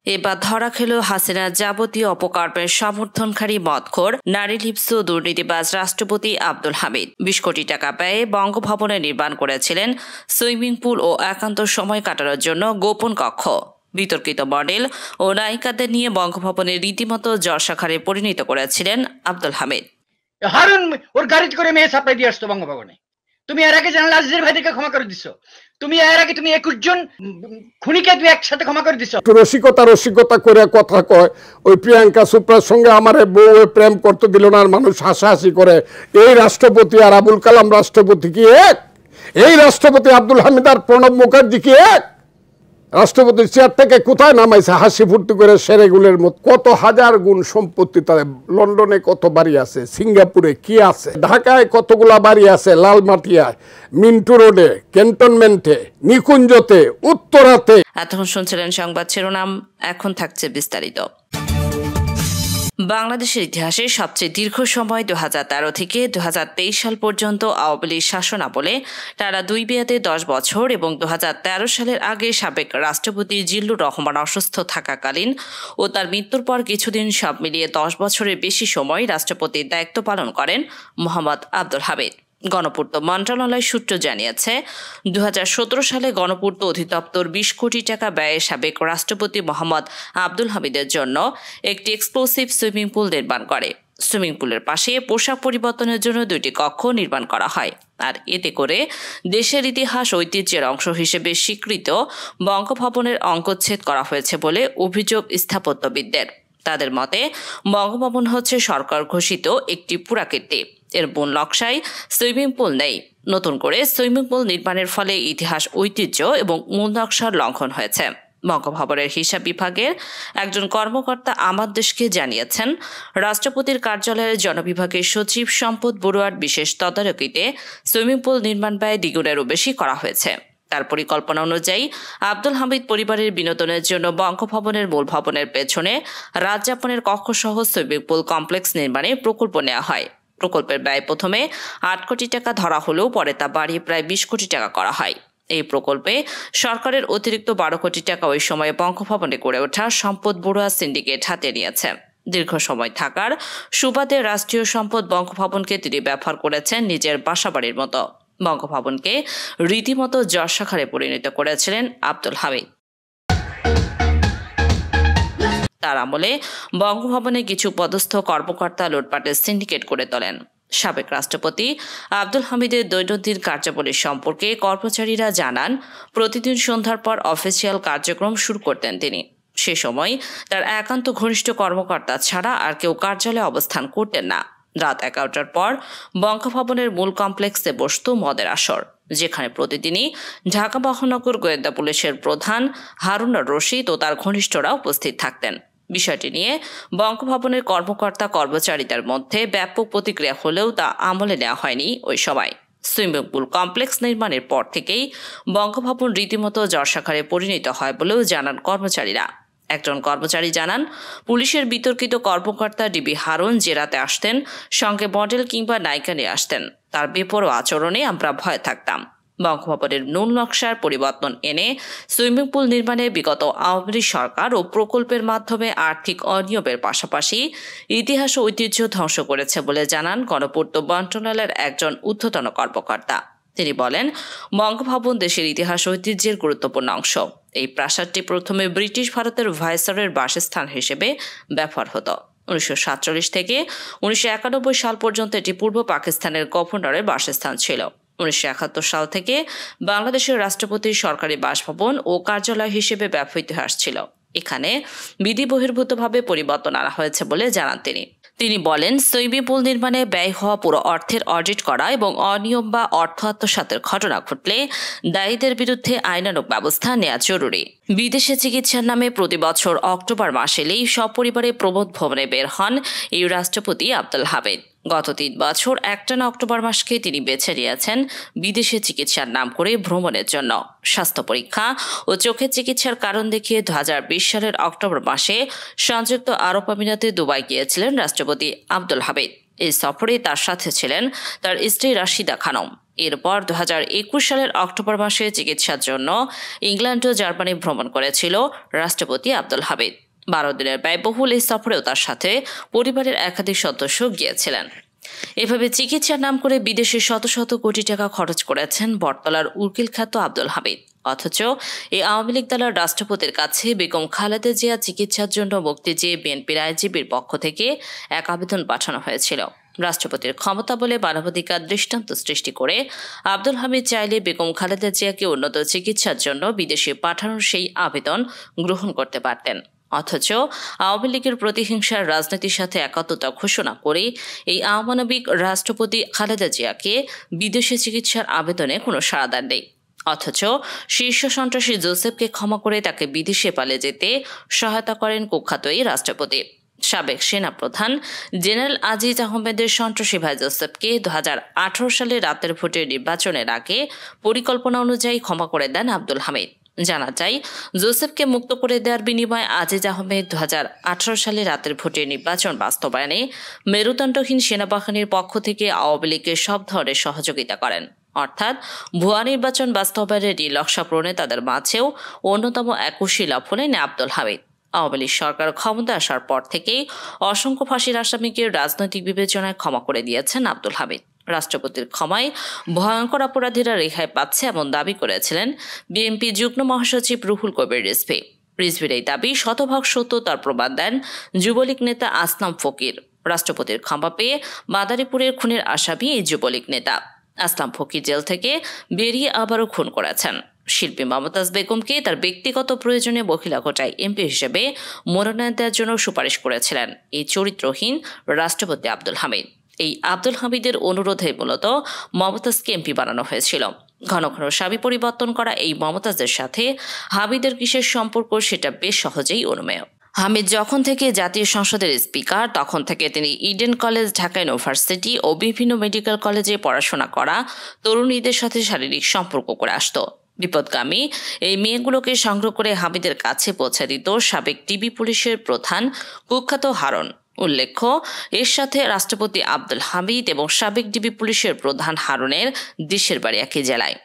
এবার ধরা খেল হাসিনার যাবতীয় অপকর্মের সমর্থনকারী মদখোর নারীলিপ্সু দুর্নীতিবাজ রাষ্ট্রপতি আব্দুল হামিদ। 20 কোটি টাকা ব্যয়ে বঙ্গভবনে নির্মাণ করেছিলেন সুইমিং পুল ও একান্ত সময় কাটানোর জন্য গোপন কক্ষ। বিতর্কিত মডেল ও নায়িকাদের নিয়ে বঙ্গভবনে রীতিমতো জলসাঘরে পরিণত করেছিলেন আব্দুল হামিদ। হারুন ওর গাড়িতে করে মেয়ে সাপ্লাই দিয়ে আসতো বঙ্গভবনে। তুমি এর আগে জানাল আজিজের ভাইদেরকে ক্ষমা করে দিছো। তুমি এর আগে 21 জন খুনিকে তুমি একসাথে ক্ষমা করে দিছো। রসিকতা করে কথা কয়। ওই প্রিয়াঙ্কা চোপড়ার সঙ্গে আমার বউ প্রেম করতে দিল না, আর মানুষ হাসাহাসি করে। এই রাষ্ট্রপতি আর আবুল কালাম রাষ্ট্রপতি কি এক? এই রাষ্ট্রপতি আব্দুল হামিদ আর প্রণব মুখার্জি কি এক? রাষ্ট্রপতির চেয়ার থেকে কোথায় নামাইছে হাসি ফুর্তি করে সেরেগুলের মতো। কত হাজার গুণ সম্পত্তি তাদের। লন্ডনে কত বাড়ি আছে, সিঙ্গাপুরে কি আছে, ঢাকায় কতগুলা বাড়ি আছে, লালমাটিয়ায়, মিন্টু রোডে, ক্যান্টনমেন্টে, নিকুঞ্জতে, উত্তরাতে। এতক্ষণ শুনছিলেন সংবাদ শিরোনাম, এখন থাকছে বিস্তারিত। বাংলাদেশের ইতিহাসে সবচেয়ে দীর্ঘ সময় 2013 থেকে 2023 সাল পর্যন্ত আওয়ামী লীগ শাসনামলে টানা 2 মেয়াদে 10 বছর এবং 2013 সালের আগে সাবেক রাষ্ট্রপতি জিল্লুর রহমান অসুস্থ থাকাকালীন ও তার মৃত্যুর পর কিছুদিন সব মিলিয়ে 10 বছরের বেশি সময় রাষ্ট্রপতির দায়িত্ব পালন করেন মোহাম্মদ আব্দুল হামিদ। গণপূর্ত মন্ত্রণালয় সূত্র জানিয়েছে, 2017 সালে গণপূর্ত অধিদপ্তর 20 কোটি টাকা ব্যয়ে সাবেক রাষ্ট্রপতি মোহাম্মদ আব্দুল হামিদের জন্য একটি এক্সক্লুসিভ সুইমিং পুল নির্মাণ করে। সুইমিং পুলের পাশে পোশাক পরিবর্তনের জন্য 2টি কক্ষ নির্মাণ করা হয়। আর এতে করে দেশের ইতিহাস ঐতিহ্যের অংশ হিসেবে স্বীকৃত বঙ্গভবনের অঙ্কচ্ছেদ করা হয়েছে বলে অভিযোগ স্থাপত্যবিদদের। তাদের মতে, বঙ্গভবন হচ্ছে সরকার ঘোষিত একটি পুরাকীর্তি। এর মূল নকশায় সুইমিং পুল নেই। নতুন করে সুইমিং পুল নির্মাণের ফলে ইতিহাস, ঐতিহ্য এবং মূল নকশার লঙ্ঘন হয়েছে। বঙ্গভবনের হিসাব বিভাগের একজন কর্মকর্তা আমার দেশকে জানিয়েছেন, রাষ্ট্রপতির কার্যালয়ের জনবিভাগের সচিব সম্পদ বড়ুয়ার বিশেষ তদারকিতে সুইমিং পুল নির্মাণ ব্যয় দ্বিগুণেরও বেশি করা হয়েছে। তার পরিকল্পনা অনুযায়ী আব্দুল হামিদ পরিবারের বিনোদনের জন্য বঙ্গভবনের মূল ভবনের পেছনে রাতযাপনের কক্ষসহ সুইমিং পুল কমপ্লেক্স নির্মাণে প্রকল্প নেওয়া হয়। প্রকল্পের ব্যয় প্রথমে 8 কোটি টাকা ধরা হলেও পরে তা বাড়িয়ে প্রায় 20 কোটি টাকা করা হয়। এই প্রকল্পে সরকারের অতিরিক্ত 12 কোটি টাকা ওই সময়ে বঙ্গভবনে গড়ে ওঠা সম্পদ বড়ুয়া সিন্ডিকেট হাতে নিয়েছে। দীর্ঘ সময় থাকার সুবাদে রাষ্ট্রীয় সম্পদ বঙ্গভবনকে তিনি ব্যবহার করেছেন নিজের বাসাবাড়ির মতো। বঙ্গভবনকে রীতিমতো জলসাঘরে পরিণত করেছিলেন আব্দুল হামিদ। তার আমলে বঙ্গভবনে কিছু পদস্থ কর্মকর্তা লুটপাটের সিন্ডিকেট করে তোলেন। সাবেক রাষ্ট্রপতি আব্দুল হামিদের দৈনন্দিন কার্যাবলী সম্পর্কে কর্মচারীরা জানান, প্রতিদিন সন্ধ্যার পর অফিসিয়াল কার্যক্রম শুরু করতেন তিনি। সে সময় তার একান্ত ঘনিষ্ঠ কর্মকর্তা ছাড়া আর কেউ কার্যালয়ে অবস্থান করতেন না। রাত 11টার পর বঙ্গভবনের মূল কমপ্লেক্সে বসত মদের আসর, যেখানে প্রতিদিনই ঢাকা মহানগর গোয়েন্দা পুলিশের প্রধান হারুন রশিদ ও তার ঘনিষ্ঠরা উপস্থিত থাকতেন। বিষয়টি নিয়ে বঙ্গভবনের কর্মকর্তা কর্মচারীদের মধ্যে ব্যাপক প্রতিক্রিয়া হলেও তা আমলে নেওয়া হয়নি ওই সময়। সুইমিং পুল কমপ্লেক্স নির্মাণের পর থেকেই বঙ্গভবন রীতিমতো জলসাঘরে পরিণত হয় বলেও জানান কর্মচারীরা। একজন কর্মচারী জানান, পুলিশের বিতর্কিত কর্মকর্তা ডিবি হারুন যে রাতে আসতেন, সঙ্গে মডেল কিংবা নায়িকা নিয়ে আসতেন। তার বেপরোয়া আচরণে আমরা ভয়ে থাকতাম। বঙ্গভবনের মূল নকশার পরিবর্তন এনে সুইমিং পুল নির্মাণে বিগত আওয়ামী লীগ সরকার ও প্রকল্পের মাধ্যমে আর্থিক অনিয়মের পাশাপাশি ইতিহাস ও ঐতিহ্য ধ্বংস করেছে বলে জানান গণপূর্ত মন্ত্রণালয়ের একজন ঊর্ধ্বতন কর্মকর্তা। তিনি বলেন, বঙ্গভবন দেশের ইতিহাস ঐতিহ্যের গুরুত্বপূর্ণ অংশ। এই প্রাসাদটি প্রথমে ব্রিটিশ ভারতের ভাইসরয়ের বাসস্থান হিসেবে ব্যবহার হতো। 1947 থেকে 1991 সাল পর্যন্ত এটি পূর্ব পাকিস্তানের গভর্নরের বাসস্থান ছিল। 1971 সাল থেকে বাংলাদেশের রাষ্ট্রপতির সরকারি বাসভবন ও কার্যালয় হিসেবে ব্যবহৃত হয়ে আসছিল। এখানে বিধি বহির্ভূতভাবে পরিবর্তন আনা হয়েছে বলে জানান তিনি বলেন, সুইমিং পুল নির্মাণে ব্যয় হওয়া পুরো অর্থের অডিট করা এবং অনিয়ম বা অর্থ আত্মসাতের ঘটনা ঘটলে দায়ীদের বিরুদ্ধে আইনানুগ ব্যবস্থা নেওয়া জরুরি। বিদেশে চিকিৎসার নামে প্রতি বছর অক্টোবর মাস এলেই সপরিবারে প্রমোদ ভবনে বের হন এই রাষ্ট্রপতি আব্দুল হামিদ। গত 3 বছর একটানা অক্টোবর মাসকে তিনি বেছে নিয়েছেন বিদেশে চিকিৎসার নাম করে ভ্রমণের জন্য। স্বাস্থ্য পরীক্ষা ও চোখের চিকিৎসার কারণ দেখিয়ে 2020 সালের অক্টোবর মাসে সংযুক্ত আরব আমিরাতে দুবাই গিয়েছিলেন রাষ্ট্রপতি আব্দুল হামিদ। এই সফরে তার সাথে ছিলেন তার স্ত্রী রাশিদা খানম। এরপর 2021 সালের অক্টোবর মাসে চিকিৎসার জন্য ইংল্যান্ড ও জার্মানি ভ্রমণ করেছিল রাষ্ট্রপতি আব্দুল হামিদ। 12 দিনের ব্যয়বহুল এই সফরেও তার সাথে পরিবারের একাধিক সদস্য গিয়েছিলেন। এভাবে চিকিৎসার নাম করে বিদেশে শত শত কোটি টাকা খরচ করেছেন বটতলার উকিল খ্যাত আব্দুল হামিদ। অথচ এই আওয়ামী লীগ দলের রাষ্ট্রপতির কাছে বেগম খালেদা জিয়া চিকিৎসার জন্য মুক্তি চেয়ে বিএনপির আইনজীবীর পক্ষ থেকে এক আবেদন পাঠানো হয়েছিল। রাষ্ট্রপতির ক্ষমতা বলে মানবাধিকার দৃষ্টান্ত সৃষ্টি করে আব্দুল হামিদ চাইলে বেগম খালেদা জিয়াকে উন্নত চিকিৎসার জন্য বিদেশে পাঠানোর সেই আবেদন গ্রহণ করতে পারতেন। অথচ আওয়ামী লীগের প্রতিহিংসার রাজনীতির সাথে একাত্মতা ঘোষণা করে এই অমানবিক রাষ্ট্রপতি খালেদা জিয়াকে বিদেশে চিকিৎসার আবেদনে কোনো সাড়া দেননি। অথচ শীর্ষ সন্ত্রাসী জোসেফকে ক্ষমা করে তাকে বিদেশে পালিয়ে যেতে সহায়তা করেন কুখ্যাত এই রাষ্ট্রপতি। সাবেক সেনাপ্রধান জেনারেল আজিজ আহমেদের সন্ত্রাসী ভাই জোসেফকে 2018 সালে রাতের ভোটের নির্বাচনের আগে পরিকল্পনা অনুযায়ী ক্ষমা করে দেন আব্দুল হামিদ। জানা যায়, জোসেফকে মুক্ত করে দেওয়ার বিনিময়ে আজিজ আহমেদ 2018 সালে রাতের ভোটের নির্বাচন বাস্তবায়নে মেরুদণ্ডহীন সেনাবাহিনীর পক্ষ থেকে আওয়ামী লীগের সব ধরনের সহযোগিতা করেন। অর্থাৎ ভুয়া নির্বাচন বাস্তবায়নের এই নকশা প্রণেতাদের মাঝেও অন্যতম এক কুশীলব হলেন আব্দুল হামিদ। আওয়ামী লীগ সরকার ক্ষমতা আসার পর থেকেই অসংখ্য ফাঁসির আসামিকে রাজনৈতিক বিবেচনায় ক্ষমা করে দিয়েছেন আব্দুল হামিদ। রাষ্ট্রপতির ক্ষমায় ভয়ঙ্কর অপরাধীরা রেহাই পাচ্ছে এমন দাবি করেছিলেন বিএনপি যুগ্ম মহাসচিব রুহুল কবির রিজভী। রিজভীর এই দাবি শতভাগ সত্য তার প্রমাণ দেন যুবলীগ নেতা আসলাম ফকির। রাষ্ট্রপতির ক্ষমা পেয়ে মাদারীপুরের খুনের আসামি এই যুবলীগ নেতা। আসলাম ফকির জেল থেকে বেরিয়ে আবারও খুন করেছেন। শিল্পী মমতাজ বেগমকে তার ব্যক্তিগত প্রয়োজনে বহিরাগতায় এমপি হিসেবে মনোনয়ন দেওয়ার জন্য সুপারিশ করেছিলেন এই চরিত্রহীন রাষ্ট্রপতি আব্দুল হামিদ। এই আব্দুল হামিদের অনুরোধে মূলত মমতাজকে এমপি বানানো হয়েছিল। ঘন ঘন স্বামী পরিবর্তন করা এই মমতাজের সাথে হামিদের কিসের সম্পর্ক সেটা বেশ সহজেই অনুমেয়। হামিদ যখন থেকে জাতীয় সংসদের স্পিকার তখন থেকে তিনি ইডেন কলেজ, ঢাকা ইউনিভার্সিটি ও বিভিন্ন মেডিকেল কলেজে পড়াশোনা করা তরুণীদের সাথে শারীরিক সম্পর্ক করে আসত। বিপদগামী এই মেয়েগুলোকে সংগ্রহ করে হামিদের কাছে পৌঁছে দিত সাবেক ডিবি পুলিশের প্রধান কুখ্যাত হারুন। উল্লেখ্য, এর সাথে রাষ্ট্রপতি আব্দুল হামিদ এবং সাবেক ডিবি পুলিশের প্রধান হারুনের দেশের বাড়ি একই জেলায়।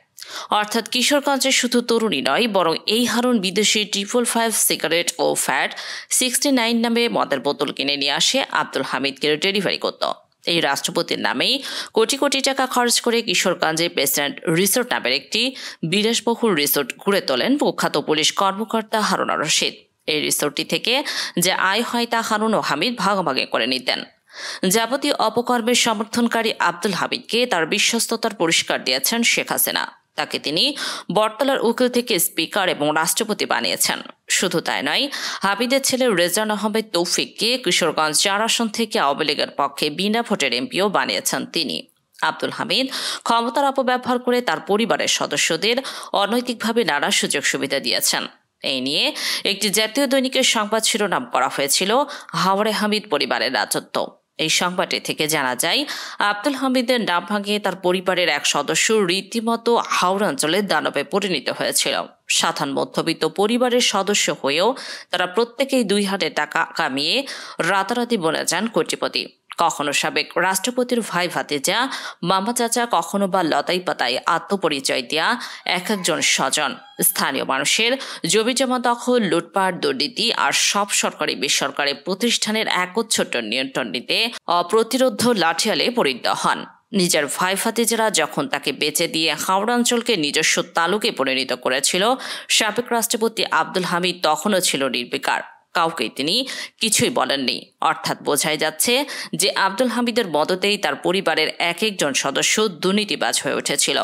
অর্থাৎ কিশোরগঞ্জের শুধু তরুণী নয়, বরং এই হারুন বিদেশি 555 সিগারেট ও ফ্যাট 69 নামে মদের বোতল কিনে নিয়ে আসে আব্দুল হামিদকে ডেলিভারি করত। এই রাষ্ট্রপতির নামেই কোটি কোটি টাকা খরচ করে কিশোরগঞ্জে প্রেসিডেন্ট রিসোর্ট নামের একটি বিলাসবহুল রিসোর্ট গড়ে তোলেন কুখ্যাত পুলিশ কর্মকর্তা হারুন রশিদ। এই রিসোর্টটি থেকে যে আয় হয় তা হারুন ও হামিদ ভাগাভাগি করে নিতেন। যাবতীয় অপকর্মের সমর্থনকারী আব্দুল হামিদকে তার বিশ্বস্ততার পুরস্কার দিয়েছেন শেখ হাসিনা। তাকে তিনি বটতলার উকিল থেকে স্পিকার এবং রাষ্ট্রপতি বানিয়েছেন। শুধু তাই নয়, হামিদের ছেলে রেজান আহমেদ তৌফিককে কিশোরগঞ্জ 4 আসন থেকে আওয়ামী লীগের পক্ষে বিনা ভোটের এমপিও বানিয়েছেন তিনি। আব্দুল হামিদ ক্ষমতার অপব্যবহার করে তার পরিবারের সদস্যদের অনৈতিকভাবে নানা সুযোগ সুবিধা দিয়েছেন। এই নিয়ে একটি জাতীয় দৈনিকের সংবাদ শিরোনাম করা হয়েছিল হাওড়ে হামিদ পরিবারের রাজত্ব। এই সংবাদটি থেকে জানা যায়, আব্দুল হামিদের নাম ভাঙিয়ে তার পরিবারের এক সদস্য রীতিমতো হাওড়া অঞ্চলের দানবে পরিণত হয়েছিল। সাধারণ মধ্যবিত্ত পরিবারের সদস্য হয়েও তারা প্রত্যেকেই 2 হাতে টাকা কামিয়ে রাতারাতি বনে যান কোটিপতি। কখনো সাবেক রাষ্ট্রপতির ভাই ভাতিজা, মামা চাচা, কখনো বা লতাই পাতায় আত্মপরিচয় দেয়া এক একজন স্বজন স্থানীয় মানুষের জমিজমা দখল, লুটপাট, দুর্নীতি আর সব সরকারি বেসরকারি প্রতিষ্ঠানের একচ্ছত্র নিয়ন্ত্রণ নিতে অপ্রতিরোধ্য লাঠিয়ালে পরিণত হন। নিজের ভাই ভাতিজারা যখন তাকে বেচে দিয়ে হাওড়া অঞ্চলকে নিজস্ব তালুকে পরিণত করেছিল, সাবেক রাষ্ট্রপতি আব্দুল হামিদ তখনও ছিল নির্বিকার। কাউকে তিনি কিছুই বলেননি। অর্থাৎ বোঝাই যাচ্ছে যে আব্দুল হামিদের মদতেই তার পরিবারের এক একজন সদস্য দুর্নীতিবাজ হয়ে উঠেছিল।